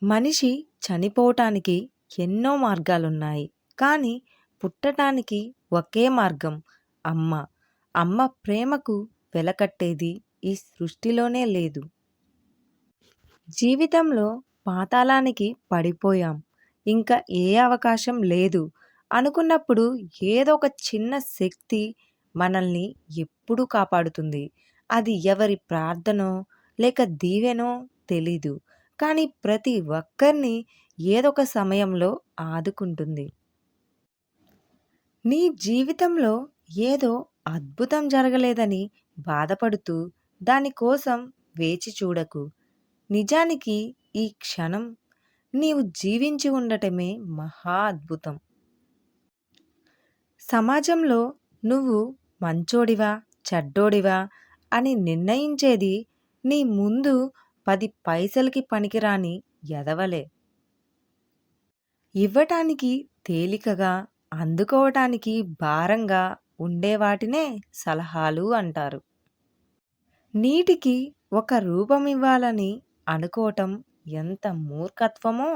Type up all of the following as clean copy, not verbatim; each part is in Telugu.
మనిషి చనిపోవటానికి ఎన్నో మార్గాలున్నాయి. కానీ పుట్టటానికి ఒకే మార్గం అమ్మ. అమ్మ ప్రేమకు వెలకట్టేది ఈ సృష్టిలోనే లేదు. జీవితంలో పాతాళానికి పడిపోయాం. ఇంకా ఏ అవకాశం లేదు అనుకున్నప్పుడు ఏదో ఒక చిన్న శక్తి మనల్ని ఎప్పుడూ కాపాడుతుంది. అది ఎవరి ప్రార్థనో లేక దీవెనో తెలీదు. కానీ ప్రతి ఒక్కరిని ఏదో ఒక సమయంలో ఆదుకుంటుంది. నీ జీవితంలో ఏదో అద్భుతం జరగలేదని బాధపడుతూ దానికోసం వేచి చూడకు. నిజానికి ఈ క్షణం నీవు జీవించి ఉండటమే మహా అద్భుతం. సమాజంలో నువ్వు మంచోడివా చెడ్డోడివా అని నిర్ణయించేది నీ ముందు 10 పైసలకి పనికిరాని ఎదవలే. ఇవ్వటానికి తేలికగా అందుకోవటానికి భారంగా ఉండేవాటినే సలహాలు అంటారు. నీటికి ఒక రూపమివ్వాలని అనుకోవటం ఎంత మూర్ఖత్వమో,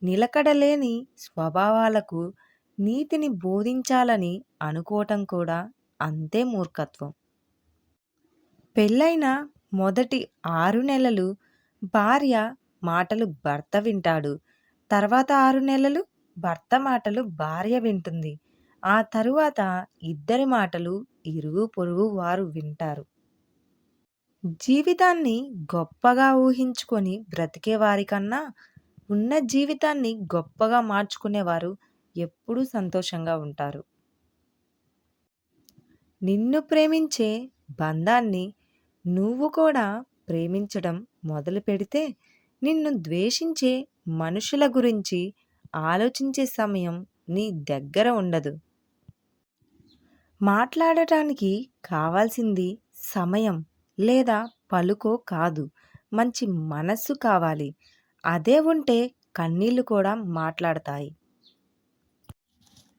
నిలకడలేని స్వభావాలకు నీతిని బోధించాలని అనుకోవటం కూడా అంతే మూర్ఖత్వం. పెళ్ళైన మొదటి 6 నెలలు భార్య మాటలు భర్త వింటాడు. తర్వాత 6 నెలలు భర్త మాటలు భార్య వింటుంది. ఆ తరువాత ఇద్దరి మాటలు ఇరుగు పొరుగు వారు వింటారు. జీవితాన్ని గొప్పగా ఊహించుకొని బ్రతికే వారికన్నా ఉన్న జీవితాన్ని గొప్పగా మార్చుకునేవారు ఎప్పుడూ సంతోషంగా ఉంటారు. నిన్ను ప్రేమించే బంధాన్ని నువ్వు కూడా ప్రేమించడం మొదలు పెడితే నిన్ను ద్వేషించే మనుషుల గురించి ఆలోచించే సమయం నీ దగ్గర ఉండదు. మాట్లాడటానికి కావాల్సింది సమయం లేదా పలుకో కాదు, మంచి మనస్సు కావాలి. అదే ఉంటే కన్నీళ్లు కూడా మాట్లాడతాయి.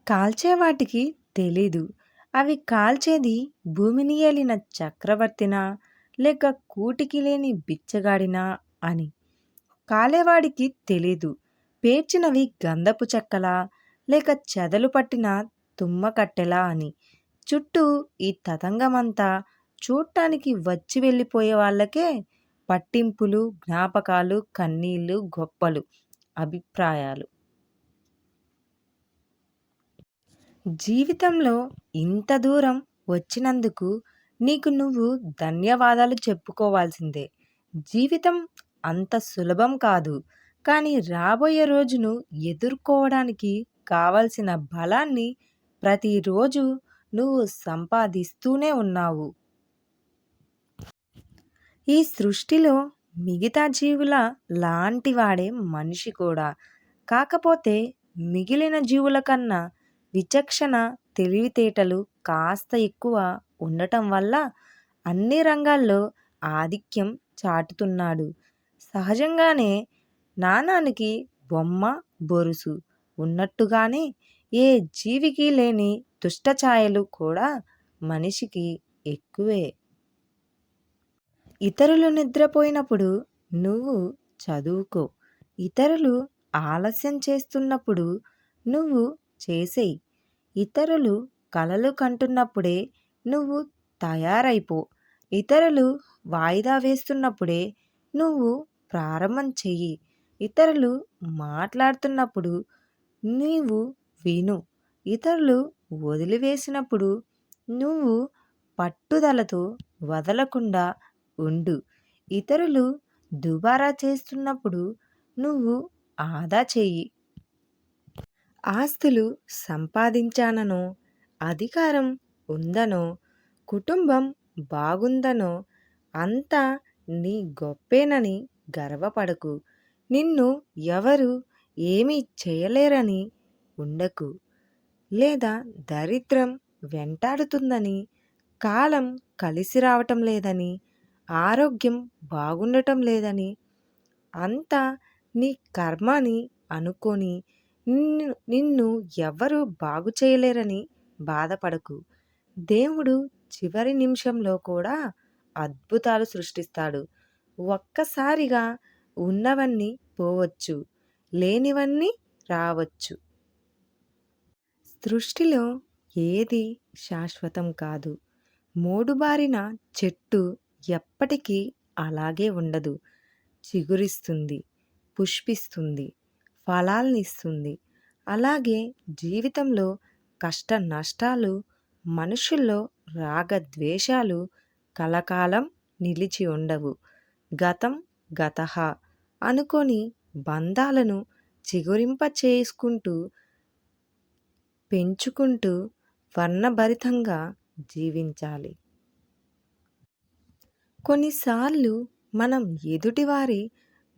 కాల్చేవాటికి తెలీదు అవి కాల్చేది భూమిని ఏలిన చక్రవర్తినా లేక కూటికి లేని బిచ్చగాడినా అని. కాలేవాడికి తెలీదు పేర్చినవి గంధపు చెక్కలా లేక చెదలు పట్టిన తుమ్మ కట్టెలా అని. చుట్టూ ఈ తతంగమంతా చూడటానికి వచ్చి వెళ్ళిపోయే వాళ్ళకే పట్టింపులు, జ్ఞాపకాలు, కన్నీళ్లు, గొప్పలు, అభిప్రాయాలు. జీవితంలో ఇంత దూరం వచ్చినందుకు నీకు నువ్వు ధన్యవాదాలు చెప్పుకోవాల్సిందే. జీవితం అంత సులభం కాదు. కానీ రాబోయే రోజును ఎదుర్కోవడానికి కావలసిన బలాన్ని ప్రతిరోజు నువ్వు సంపాదిస్తూనే ఉన్నావు. ఈ సృష్టిలో మిగతా జీవుల లాంటివాడే మనిషి కూడా. కాకపోతే మిగిలిన జీవుల కన్నా విచక్షణ, తెలివితేటలు కాస్త ఎక్కువ ఉండటం వల్ల అన్ని రంగాల్లో ఆధిక్యం చాటుతున్నాడు. సహజంగానే నాణానికి బొమ్మ బొరుసు ఉన్నట్టుగానే ఏ జీవికి లేని దుష్టఛాయలు కూడా మనిషికి ఎక్కువే. ఇతరులు నిద్రపోయినప్పుడు నువ్వు చదువుకో. ఇతరులు ఆలస్యం చేస్తున్నప్పుడు నువ్వు చేసేయి. ఇతరులు కలలు కంటున్నప్పుడే నువ్వు తయారైపో. ఇతరులు వాయిదా వేస్తున్నప్పుడే నువ్వు ప్రారంభం చెయ్యి. ఇతరులు మాట్లాడుతున్నప్పుడు నీవు విను. ఇతరులు వదిలివేసినప్పుడు నువ్వు పట్టుదలతో వదలకుండా ఉండు. ఇతరులు దుబారా చేస్తున్నప్పుడు నువ్వు ఆదా చెయ్యి. ఆస్తులు సంపాదించాననో, అధికారం ఉందనో, కుటుంబం బాగుందనో అంతా నీ గొప్పేనని గర్వపడకు. నిన్ను ఎవరు ఏమీ చేయలేరని ఉండకు. లేదా దరిద్రం వెంటాడుతుందని, కాలం కలిసి రావటం లేదని, ఆరోగ్యం బాగుండటం లేదని అంతా నీ కర్మ అని అనుకొని నిన్ను ఎవ్వరూ బాగు చేయలేరని బాధపడకు. దేవుడు చివరి నిమిషంలో కూడా అద్భుతాలు సృష్టిస్తాడు. ఒక్కసారిగా ఉన్నవన్నీ పోవచ్చు, లేనివన్నీ రావచ్చు. సృష్టిలో ఏది శాశ్వతం కాదు. మోడుబారిన చెట్టు ఎప్పటికీ అలాగే ఉండదు. చిగురిస్తుంది, పుష్పిస్తుంది, ఫలాల్నిస్తుంది. అలాగే జీవితంలో కష్ట నష్టాలు, మనుషుల్లో రాగద్వేషాలు కలకాలం నిలిచి ఉండవు. గతం గతః అనుకొని బంధాలను చిగురింప చేసుకుంటూ పెంచుకుంటూ వర్ణభరితంగా జీవించాలి. కొన్నిసార్లు మనం ఎదుటివారి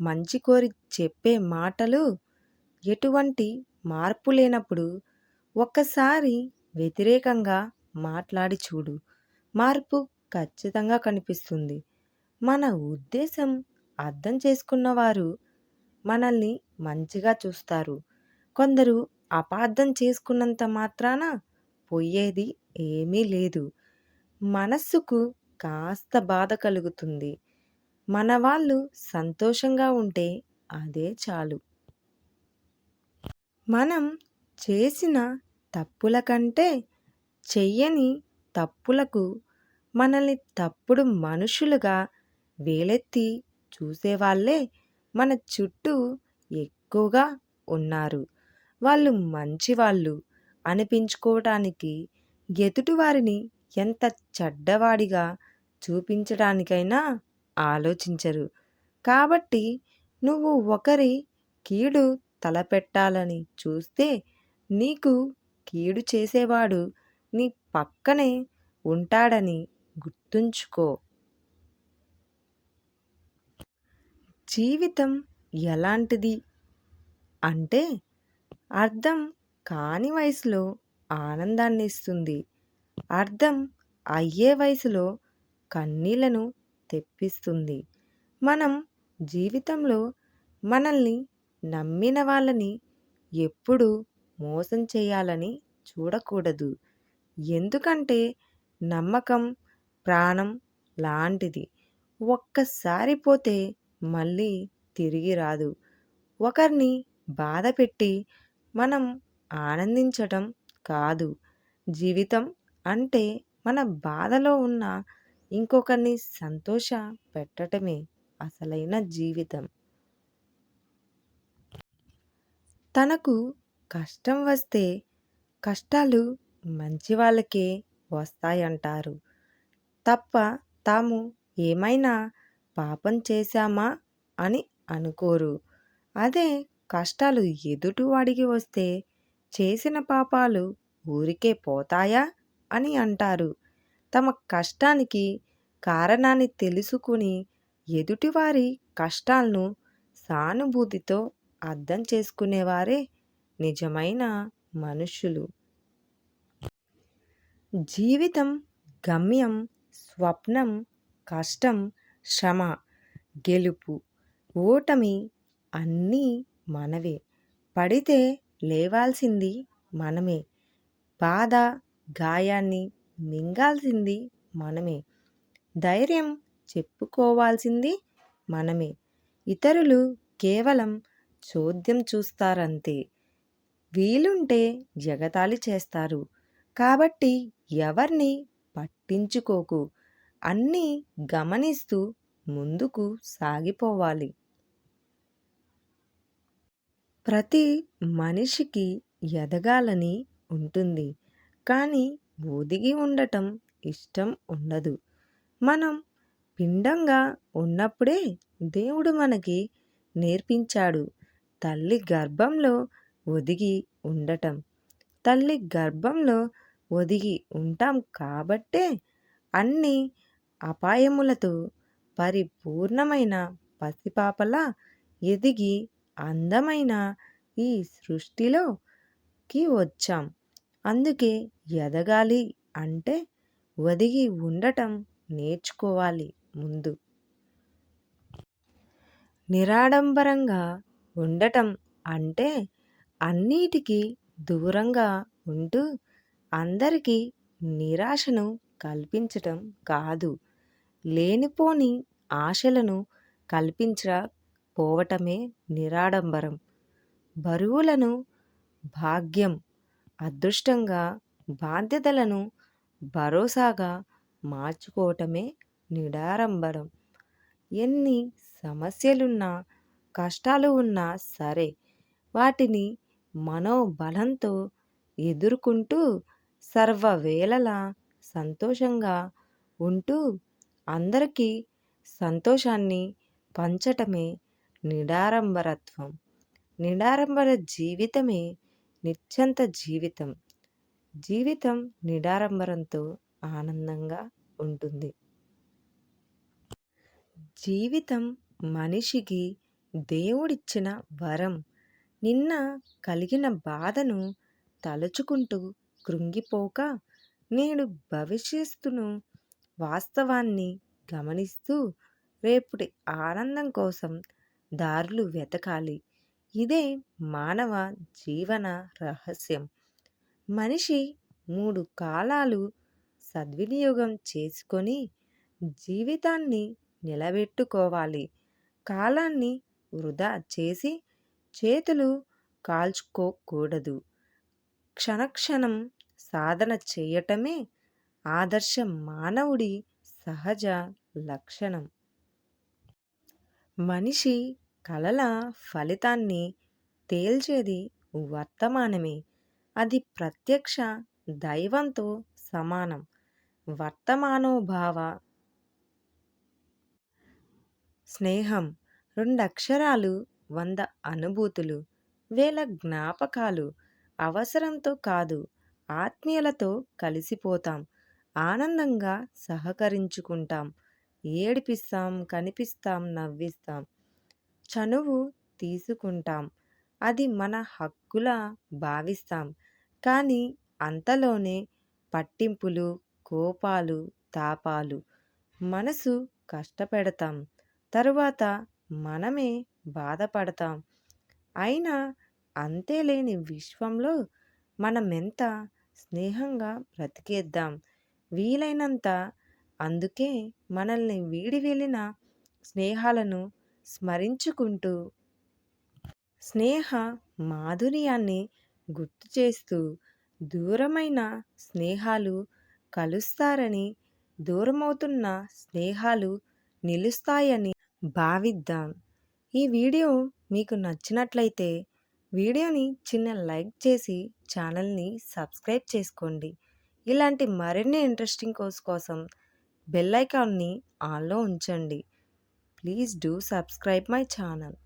మంచి కోరి చెప్పే మాటలు ఎటువంటి మార్పు లేనప్పుడు ఒక్కసారి వ్యతిరేకంగా మాట్లాడి చూడు. మార్పు ఖచ్చితంగా కనిపిస్తుంది. మన ఉద్దేశం అర్థం చేసుకున్నవారు మనల్ని మంచిగా చూస్తారు. కొందరు అపార్థం చేసుకున్నంత మాత్రాన పోయేది ఏమీ లేదు. మనస్సుకు కాస్త బాధ కలుగుతుంది. మన వాళ్ళు సంతోషంగా ఉంటే అదే చాలు. మనం చేసిన తప్పుల కంటే చెయ్యని తప్పులకు మనల్ని తప్పుడు మనుషులుగా వేలెత్తి చూసేవాళ్ళే మన చుట్టూ ఎక్కువగా ఉన్నారు. వాళ్ళు మంచివాళ్ళు అనిపించుకోవటానికి ఎదుటివారిని ఎంత చెడ్డవాడిగా చూపించడానికైనా ఆలోచించరు. కాబట్టి నువ్వు ఒకరి కీడు తలపెట్టాలని చూస్తే నీకు కీడు చేసేవాడు నీ పక్కనే ఉంటాడని గుర్తుంచుకో. జీవితం ఎలాంటిది అంటే అర్థం కాని వయసులో ఆనందాన్ని ఇస్తుంది. అర్థం అయ్యే వయసులో కన్నీళ్లను తెప్పిస్తుంది. మనం జీవితంలో మనల్ని నమ్మిన వాళ్ళని ఎప్పుడూ మోసం చేయాలని చూడకూడదు. ఎందుకంటే నమ్మకం ప్రాణం లాంటిది. ఒక్కసారి పోతే మళ్ళీ తిరిగి రాదు. ఒకరిని బాధ పెట్టి మనం ఆనందించటం కాదు. జీవితం అంటే మన బాధలో ఉన్న ఇంకొకరిని సంతోష పెట్టటమే అసలైన జీవితం. తనకు కష్టం వస్తే కష్టాలు మంచి వాళ్ళకే వస్తాయంటారు తప్ప తాము ఏమైనా పాపం చేశామా అని అనుకోరు. అదే కష్టాలు ఎదుటివాడికి వస్తే చేసిన పాపాలు ఊరికే పోతాయా అని అంటారు. తమ కష్టానికి కారణాన్ని తెలుసుకుని ఎదుటివారి కష్టాలను సానుభూతితో అర్థం చేసుకునేవారే నిజమైన మనుషులు. జీవితం గమ్యం, స్వప్నం, కష్టం, శ్రమ, గెలుపు, ఓటమి అన్నీ మనవే. పడితే లేవాల్సింది మనమే. బాధ గాయాన్ని మింగాల్సింది మనమే. ధైర్యం చెప్పుకోవాల్సింది మనమే. ఇతరులు కేవలం చోద్యం చూస్తారంతే. వీలుంటే ఎగతాళి చేస్తారు. కాబట్టి ఎవర్ని పట్టించుకోకు. అన్నీ గమనిస్తూ ముందుకు సాగిపోవాలి. ప్రతి మనిషికి ఎదగాలని ఉంటుంది. కానీ ఒదిగి ఉండటం ఇష్టం ఉండదు. మనం పిండంగా ఉన్నప్పుడే దేవుడు మనకి నేర్పించాడు తల్లి గర్భంలో ఒదిగి ఉండటం. తల్లి గర్భంలో ఒదిగి ఉంటాం కాబట్టే అన్ని అపాయములతో పరిపూర్ణమైన పసిపాపలా ఎదిగి అందమైన ఈ సృష్టిలోకి వచ్చాం. అందుకే ఎదగాలి అంటే ఒదిగి ఉండటం నేర్చుకోవాలి ముందు. నిరాడంబరంగా ఉండటం అంటే అన్నిటికీ దూరంగా ఉంటూ అందరికీ నిరాశను కల్పించటం కాదు. లేనిపోని ఆశలను కల్పించ పోవటమే నిరాడంబరం. బరువులను భాగ్యం, అదృష్టంగా, బాధ్యతలను భరోసాగా మార్చుకోవటమే నిడారంబరం. ఎన్ని సమస్యలున్నా, కష్టాలు ఉన్నా సరే వాటిని మనోబలంతో ఎదుర్కొంటూ సర్వవేళలా సంతోషంగా ఉంటూ అందరికీ సంతోషాన్ని పంచటమే నిడారంబరత్వం. నిడారంబర జీవితమే నిశ్చంత జీవితం. జీవితం నిడారంబరంతో ఆనందంగా ఉంటుంది. జీవితం మనిషికి దేవుడిచ్చిన వరం. నిన్న కలిగిన బాధను తలుచుకుంటూ కృంగిపోక, నేడు భవిష్యత్తును వాస్తవాన్ని గమనిస్తూ రేపటి ఆనందం కోసం దారులు వెతకాలి. ఇదే మానవ జీవన రహస్యం. మనిషి 3 కాలాలు సద్వినియోగం చేసుకొని జీవితాన్ని నిలబెట్టుకోవాలి. కాలాన్ని వృధా చేసి చేతులు కాల్చుకోకూడదు. క్షణక్షణం సాధన చేయటమే ఆదర్శ మానవుడి సహజ లక్షణం. మనిషి కలల ఫలితాన్ని తేల్చేది వర్తమానమే. అది ప్రత్యక్ష దైవంతో సమానం. వర్తమానోభావ స్నేహం 2 అక్షరాలు, 100 అనుభూతులు, 1000 జ్ఞాపకాలు. అవసరంతో కాదు, ఆత్మీయులతో కలిసిపోతాం. ఆనందంగా సహకరించుకుంటాం. ఏడిపిస్తాం, కనిపిస్తాం, నవ్విస్తాం. చనువు తీసుకుంటాం. అది మన హక్కులా భావిస్తాం. కానీ అంతలోనే పట్టింపులు, కోపాలు, తాపాలు. మనసు కష్టపెడతాం. తరువాత మనమే బాధపడతాం. అయినా అంతేలేని విశ్వంలో మనమెంత స్నేహంగా బ్రతికేద్దాం వీలైనంత. అందుకే మనల్ని వీడి వెళ్ళిన స్నేహాలను స్మరించుకుంటూ స్నేహ మాధుర్యాన్ని గుర్తు చేస్తూ దూరమైన స్నేహాలు కలుస్తారని, దూరమవుతున్న స్నేహాలు నిలుస్తాయని భావిద్దాం. ఈ వీడియో మీకు నచ్చినట్లయితే వీడియోని చిన్న లైక్ చేసి ఛానల్ని సబ్స్క్రైబ్ చేసుకోండి. ఇలాంటి మరిన్ని ఇంట్రెస్టింగ్ కోసం బెల్ ఐకాన్ని ఆన్లో ఉంచండి. Please do subscribe my channel.